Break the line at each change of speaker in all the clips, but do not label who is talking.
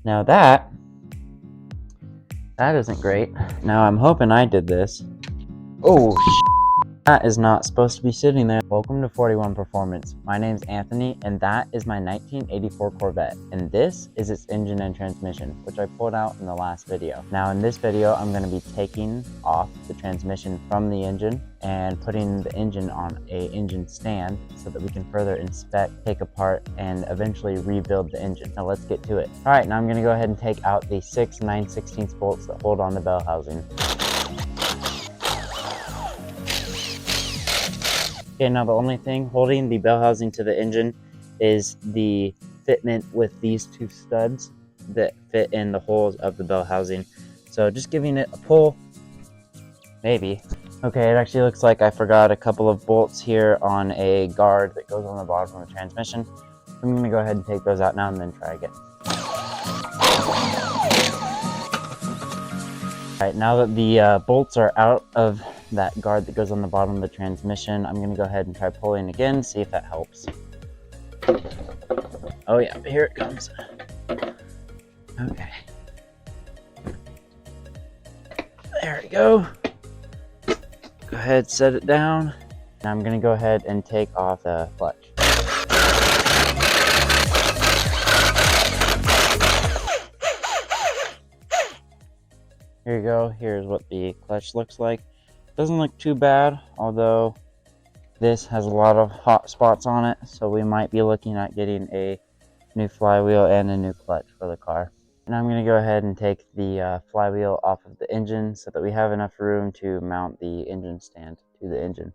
Now that isn't great. Now I'm hoping I did this. Oh, that is not supposed to be sitting there. Welcome to 41 Performance. My name's Anthony, and that is my 1984 Corvette. And this is its engine and transmission, which I pulled out in the last video. Now in this video, I'm gonna be taking off the transmission from the engine and putting the engine on a engine stand so that we can further inspect, take apart, and eventually rebuild the engine. Now let's get to it. All right, now I'm gonna go ahead and take out the 6 9/16 bolts that hold on the bell housing. Okay, now the only thing holding the bell housing to the engine is the fitment with these 2 studs that fit in the holes of the bell housing. So just giving it a pull, maybe. Okay, it actually looks like I forgot a couple of bolts here on a guard that goes on the bottom of the transmission. I'm gonna go ahead and take those out now and then try again. All right, now that the bolts are out of that guard that goes on the bottom of the transmission, I'm gonna go ahead and try pulling again, see if that helps. Oh yeah, here it comes. Okay. There we go. Go ahead, set it down. Now I'm gonna go ahead and take off the clutch. Here you go, here's what the clutch looks like. Doesn't look too bad, although this has a lot of hot spots on it, so we might be looking at getting a new flywheel and a new clutch for the car. Now I'm going to go ahead and take the flywheel off of the engine so that we have enough room to mount the engine stand to the engine.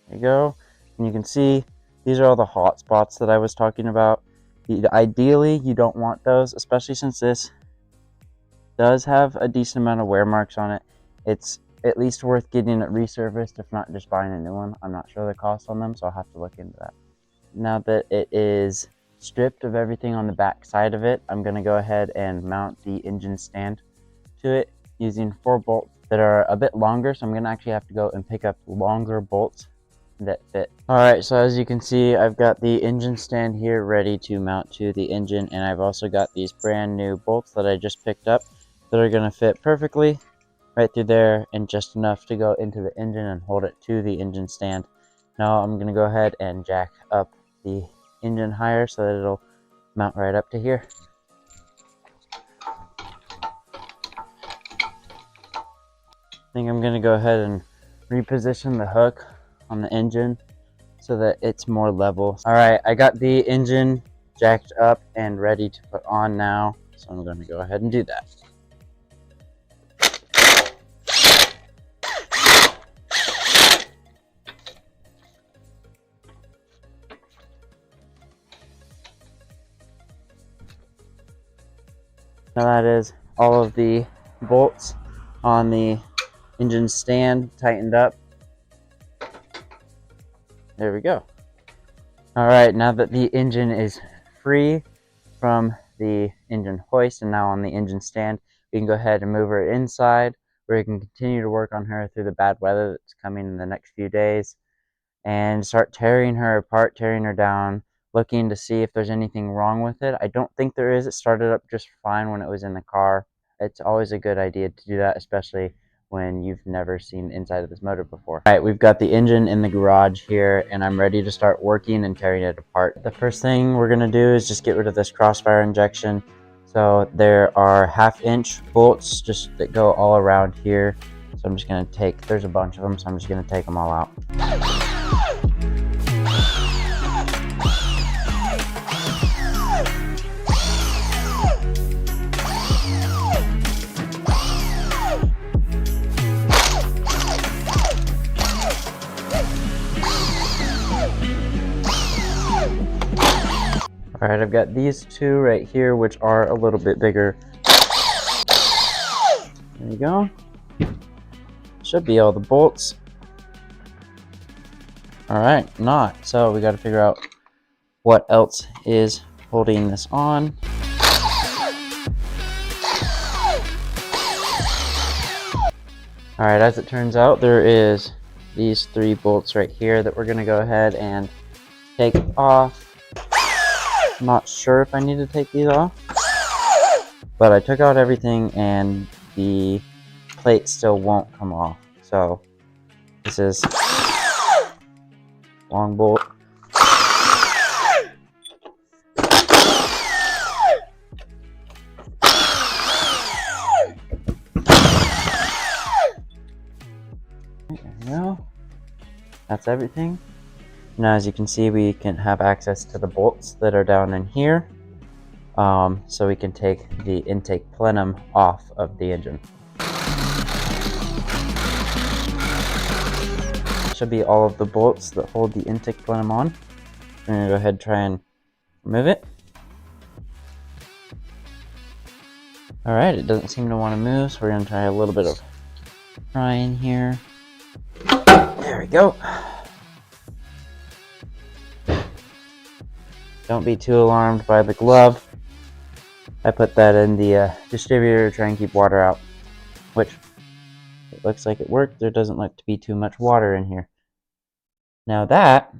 There you go, and you can see these are all the hot spots that I was talking about. Ideally, you don't want those, especially since this does have a decent amount of wear marks on it. It's at least worth getting it resurfaced, if not just buying a new one. I'm not sure the cost on them, so I'll have to look into that. Now that it is stripped of everything on the back side of it, I'm going to go ahead and mount the engine stand to it using 4 bolts that are a bit longer, so I'm going to actually have to go and pick up longer bolts that fit. Alright, so as you can see, I've got the engine stand here ready to mount to the engine, and I've also got these brand new bolts that I just picked up that are going to fit perfectly right through there and just enough to go into the engine and hold it to the engine stand. Now I'm going to go ahead and jack up the engine higher so that it'll mount right up to here. I think I'm going to go ahead and reposition the hook on the engine so that it's more level. All right, I got the engine jacked up and ready to put on now, so I'm going to go ahead and do that. Now that is all of the bolts on the engine stand tightened up. There we go. All right, now that the engine is free from the engine hoist and now on the engine stand, we can go ahead and move her inside where we can continue to work on her through the bad weather that's coming in the next few days and start tearing her apart, tearing her down, looking to see if there's anything wrong with it. I don't think there is. It started up just fine when it was in the car. It's always a good idea to do that, especially when you've never seen inside of this motor before. All right, we've got the engine in the garage here, and I'm ready to start working and tearing it apart. The first thing we're gonna do is just get rid of this crossfire injection. So there are 1/2-inch bolts just that go all around here. So I'm just gonna there's a bunch of them, so I'm just gonna take them all out. All right, I've got these 2 right here, which are a little bit bigger. There you go. Should be all the bolts. All right, not. So we got to figure out what else is holding this on. All Alright, as it turns out, there is these 3 bolts right here that we're going to go ahead and take off. I'm not sure if I need to take these off, but I took out everything and the plate still won't come off. So this is long bolt. There we go. That's everything. Now, as you can see, we can have access to the bolts that are down in here, so we can take the intake plenum off of the engine. Should be all of the bolts that hold the intake plenum on. We're gonna go ahead and try and remove it. Alright, it doesn't seem to want to move, so we're gonna try a little bit of prying here. There we go. Don't be too alarmed by the glove. I put that in the distributor to try and keep water out, which it looks like it worked. There doesn't look to be too much water in here. Now that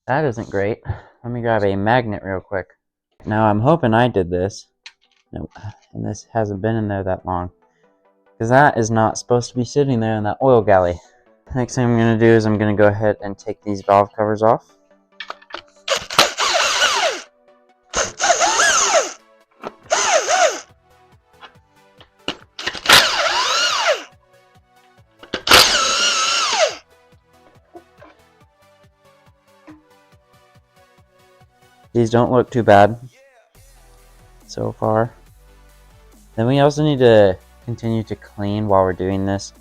isn't great. Let me grab a magnet real quick. Now I'm hoping I did this, and this hasn't been in there that long, because that is not supposed to be sitting there in that oil galley. Next thing I'm going to do is I'm going to go ahead and take these valve covers off. These don't look too bad so far. Then we also need to continue to clean while we're doing this.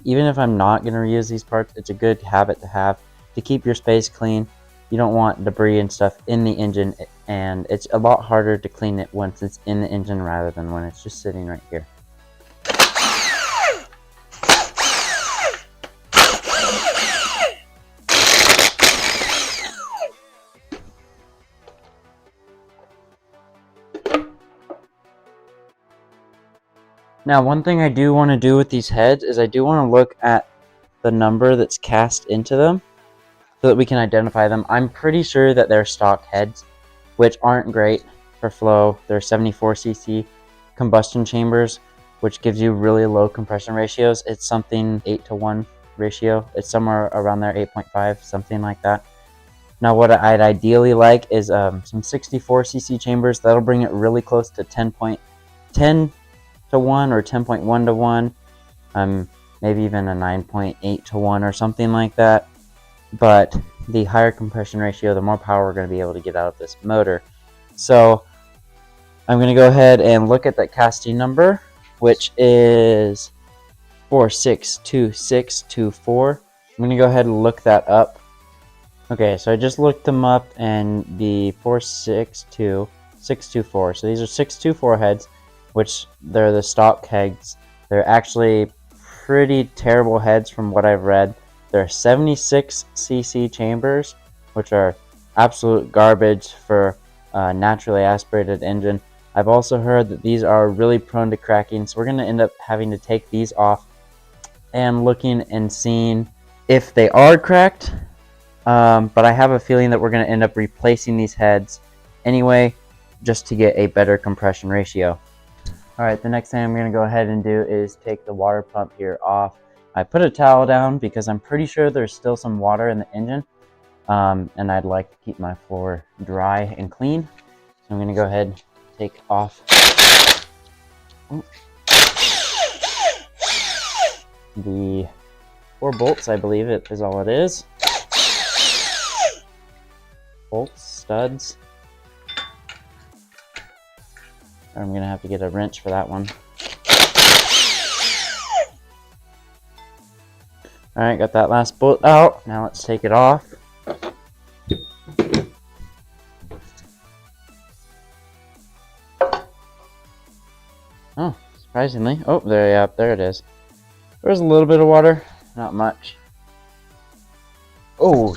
Even if I'm not going to reuse these parts, it's a good habit to have to keep your space clean. You don't want debris and stuff in the engine, and it's a lot harder to clean it once it's in the engine rather than when it's just sitting right here. Now, one thing I do want to do with these heads is I do want to look at the number that's cast into them so that we can identify them. I'm pretty sure that they're stock heads, which aren't great for flow. They're 74cc combustion chambers, which gives you really low compression ratios. It's something 8-to-1 ratio. It's somewhere around there, 8.5, something like that. Now, what I'd ideally like is some 64cc chambers. That'll bring it really close to 10.10 to 1 or 10.1 to 1, maybe even a 9.8 to 1 or something like that. But the higher compression ratio, the more power we're going to be able to get out of this motor. So I'm going to go ahead and look at that casting number, which is 462624. I'm going to go ahead and look that up. Okay, so I just looked them up, and the 462624. So these are 624 heads, which they're the stock heads. They're actually pretty terrible heads from what I've read. They're 76cc chambers, which are absolute garbage for a naturally aspirated engine. I've also heard that these are really prone to cracking, so we're going to end up having to take these off and looking and seeing if they are cracked. But I have a feeling that we're going to end up replacing these heads anyway, just to get a better compression ratio. Alright, the next thing I'm going to go ahead and do is take the water pump here off. I put a towel down because I'm pretty sure there's still some water in the engine, and I'd like to keep my floor dry and clean. So I'm going to go ahead and take off the 4 bolts, I believe it is all it is. Bolts, studs. I'm going to have to get a wrench for that one. Alright, got that last bolt out. Now let's take it off. Oh, surprisingly. Oh, there it is. There's a little bit of water, not much. Oh,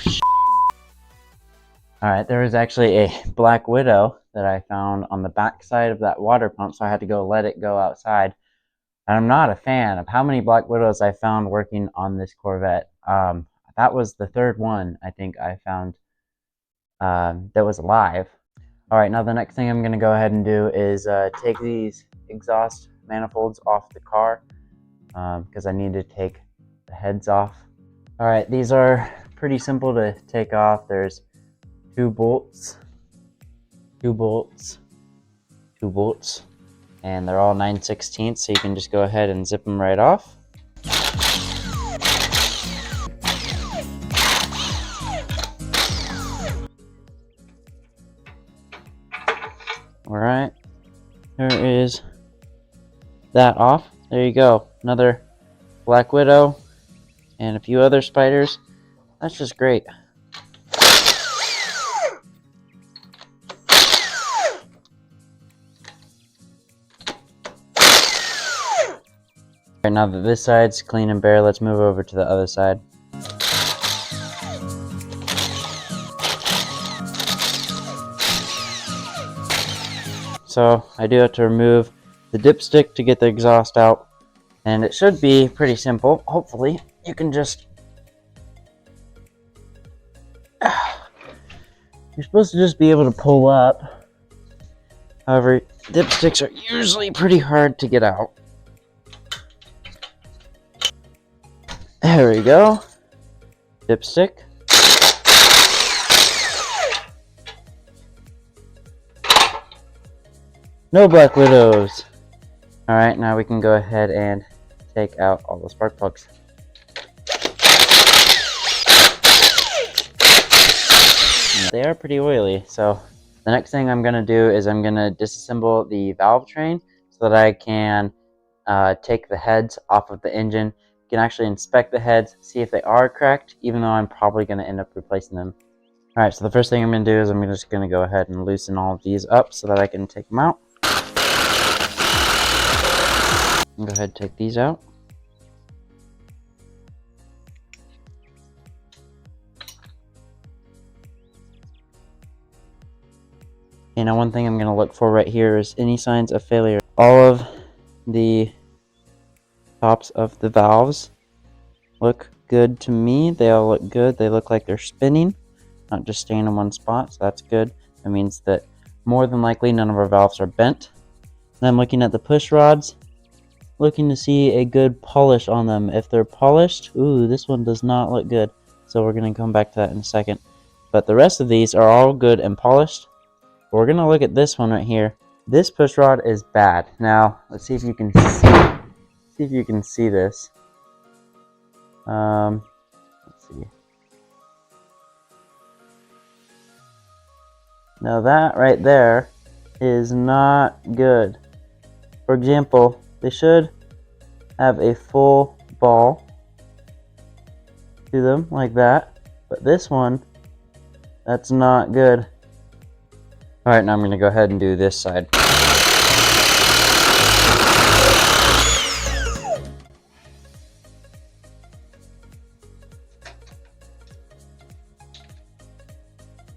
Alright, there was actually a black widow that I found on the back side of that water pump, so I had to go let it go outside. And I'm not a fan of how many Black Widows I found working on this Corvette. That was the third one I think I found that was alive. Alright, now the next thing I'm going to go ahead and do is take these exhaust manifolds off the car because I need to take the heads off. Alright, these are pretty simple to take off. There's two bolts, and they're all 9/16, so you can just go ahead and zip them right off. Alright, there is that off. There you go, another Black Widow and a few other spiders. That's just great. Alright, now that this side's clean and bare, let's move over to the other side. So I do have to remove the dipstick to get the exhaust out, and it should be pretty simple. Hopefully you can just you're supposed to just be able to pull up. However, dipsticks are usually pretty hard to get out. There we go. Dipstick. No Black Widows. Alright, now we can go ahead and take out all the spark plugs. They are pretty oily, so the next thing I'm going to do is I'm going to disassemble the valve train so that I can take the heads off of the engine. You can actually inspect the heads, see if they are cracked, even though I'm probably going to end up replacing them. Alright, so the first thing I'm going to do is I'm just going to go ahead and loosen all of these up so that I can take them out. Go ahead and take these out. And now one thing I'm going to look for right here is any signs of failure. All of the tops of the valves look good to me. They all look good. They look like they're spinning, not just staying in one spot, so that's good. That means that more than likely none of our valves are bent. And I'm looking at the push rods, looking to see a good polish on them. If they're polished, ooh, this one does not look good. So we're going to come back to that in a second. But the rest of these are all good and polished. We're going to look at this one right here. This push rod is bad. Now, let's see if you can see this. Let's see. Now that right there is not good. For example, they should have a full ball to them like that, but this one, that's not good. Alright, now I'm going to go ahead and do this side.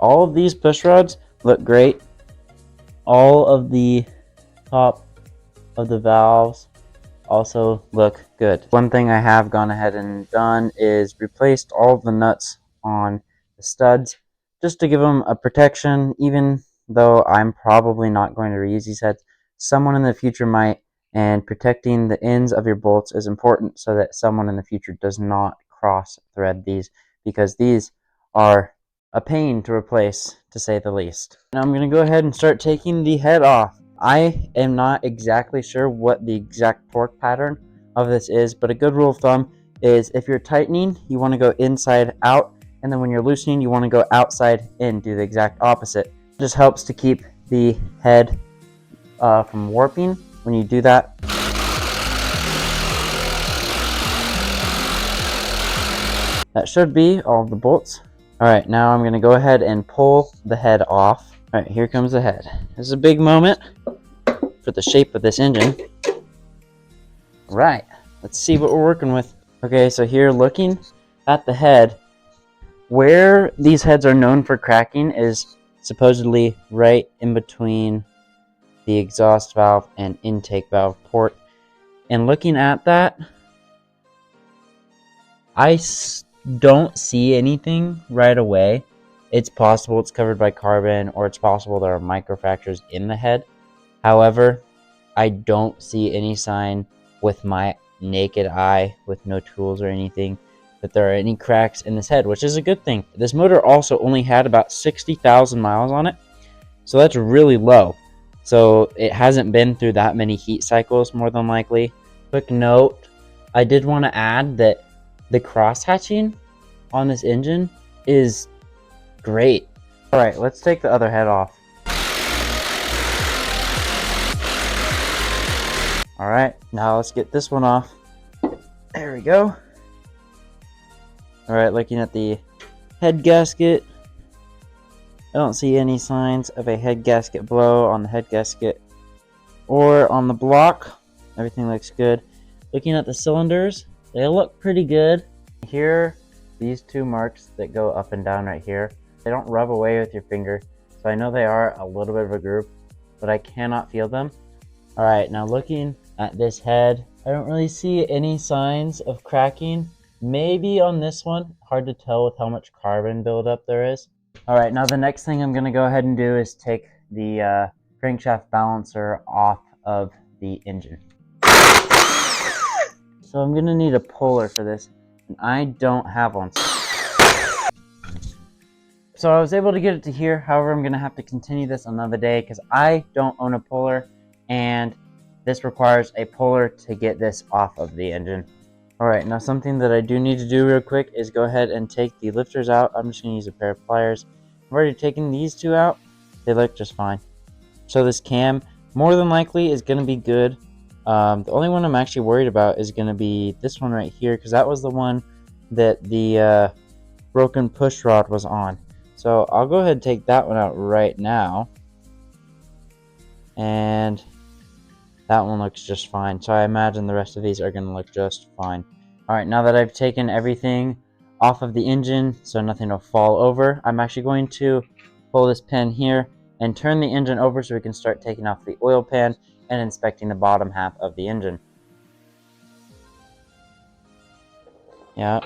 All of these push rods look great. All of the top of the valves also look good. One thing I have gone ahead and done is replaced all of the nuts on the studs just to give them a protection. Even though I'm probably not going to reuse these heads, someone in the future might, and protecting the ends of your bolts is important so that someone in the future does not cross thread these, because these are a pain to replace, to say the least. Now I'm going to go ahead and start taking the head off. I am not exactly sure what the exact torque pattern of this is, but a good rule of thumb is if you're tightening, you want to go inside out, and then when you're loosening, you want to go outside in, do the exact opposite. It just helps to keep the head from warping when you do that. That should be all of the bolts. Alright, now I'm going to go ahead and pull the head off. Alright, here comes the head. This is a big moment for the shape of this engine. Right, let's see what we're working with. Okay, so here looking at the head, where these heads are known for cracking is supposedly right in between the exhaust valve and intake valve port. And looking at that, I don't see anything right away. It's possible it's covered by carbon, or it's possible there are microfractures in the head. However, I don't see any sign with my naked eye, with no tools or anything, that there are any cracks in this head, which is a good thing. This motor also only had about 60,000 miles on it, so that's really low. So it hasn't been through that many heat cycles, more than likely. Quick note, I did want to add that the cross-hatching on this engine is great. Alright, let's take the other head off. Alright, now let's get this one off. There we go. Alright, looking at the head gasket, I don't see any signs of a head gasket blow on the head gasket or on the block. Everything looks good. Looking at the cylinders, they look pretty good. Here, these two marks that go up and down right here, they don't rub away with your finger, so I know they are a little bit of a groove, but I cannot feel them. Alright, now looking at this head, I don't really see any signs of cracking. Maybe on this one, hard to tell with how much carbon buildup there is. Alright, now the next thing I'm going to go ahead and do is take the crankshaft balancer off of the engine. So I'm going to need a puller for this, and I don't have one. So I was able to get it to here, however I'm going to have to continue this another day because I don't own a puller, and this requires a puller to get this off of the engine. Alright, now something that I do need to do real quick is go ahead and take the lifters out. I'm just going to use a pair of pliers. I've already taken these two out. They look just fine. So this cam, more than likely, is going to be good. The only one I'm actually worried about is going to be this one right here, because that was the one that the broken push rod was on. So I'll go ahead and take that one out right now. And that one looks just fine. So I imagine the rest of these are going to look just fine. Alright, now that I've taken everything off of the engine so nothing will fall over, I'm actually going to pull this pin here and turn the engine over so we can start taking off the oil pan and inspecting the bottom half of the engine. Yeah,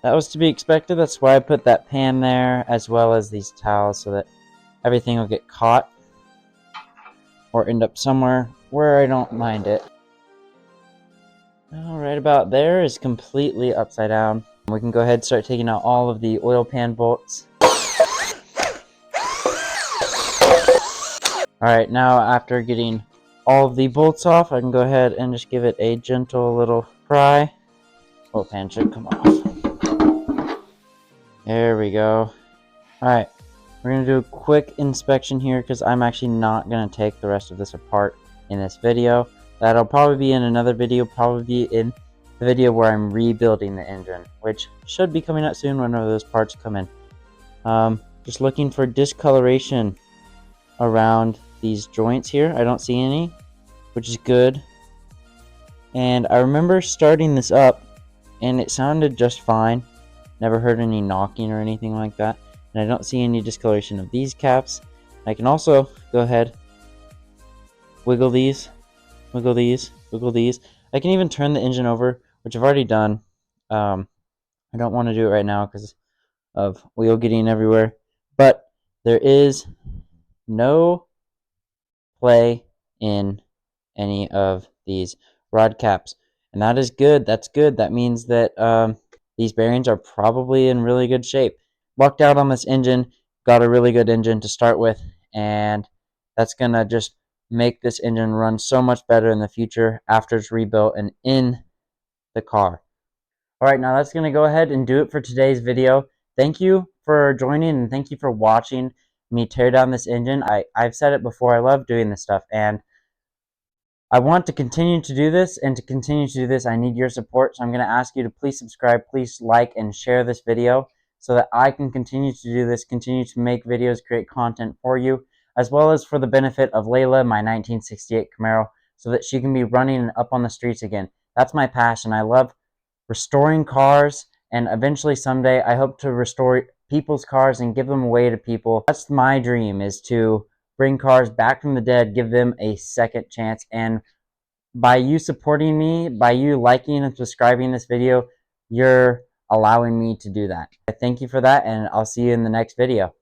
that was to be expected. That's why I put that pan there, as well as these towels, so that everything will get caught or end up somewhere where I don't mind it. Now, right about there is completely upside down. We can go ahead and start taking out all of the oil pan bolts. Alright, now after getting all of the bolts off, I can go ahead and just give it a gentle little pry. Oil pan should come off. There we go. Alright, we're going to do a quick inspection here because I'm actually not going to take the rest of this apart in this video. That'll probably be in another video, probably in the video where I'm rebuilding the engine, which should be coming out soon whenever those parts come in. Just looking for discoloration around these joints here. I don't see any, which is good. And I remember starting this up and it sounded just fine. Never heard any knocking or anything like that. And I don't see any discoloration of these caps. I can also go ahead, wiggle these, wiggle these, wiggle these. I can even turn the engine over, which I've already done. I don't want to do it right now because of wheel getting everywhere. But there is no play in any of these rod caps. And that is good. That's good. That means that these bearings are probably in really good shape. Lucked out on this engine. Got a really good engine to start with. And that's going to just make this engine run so much better in the future after it's rebuilt and in the car. Alright, now that's going to go ahead and do it for today's video. Thank you for joining and thank you for watching me tear down this engine. I've said it before, I love doing this stuff, and I want to continue to do this, and to continue to do this, I need your support. So I'm going to ask you to please subscribe, please like and share this video so that I can continue to do this, continue to make videos, create content for you, as well as for the benefit of Layla, my 1968 Camaro, so that she can be running and up on the streets again. That's my passion. I love restoring cars, and eventually someday I hope to restore people's cars and give them away to people. That's my dream, is to bring cars back from the dead, give them a second chance, and by you supporting me, by you liking and subscribing this video, you're allowing me to do that. I thank you for that, and I'll see you in the next video.